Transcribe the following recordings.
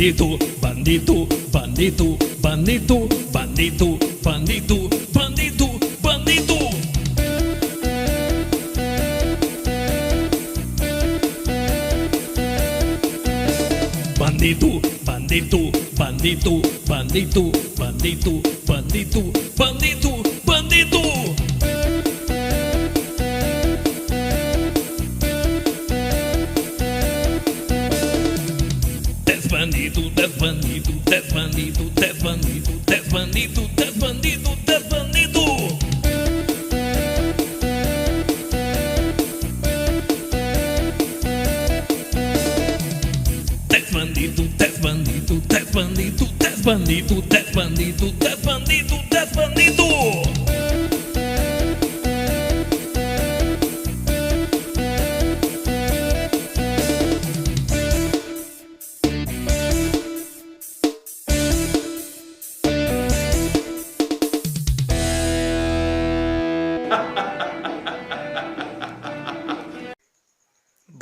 Banido, banido, banido, banido, banido, banido, banido, banido. Banido, banido, banido, banido, banido, banido, banido, banido. Desbanido, desbanido, desbanido, desbanido, desbanido, desbanido, desbanido. Desbanido, desbanido, desbanido, desbanido, desbanido, desbanido, desbanido.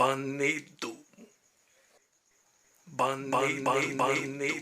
Banido, banido,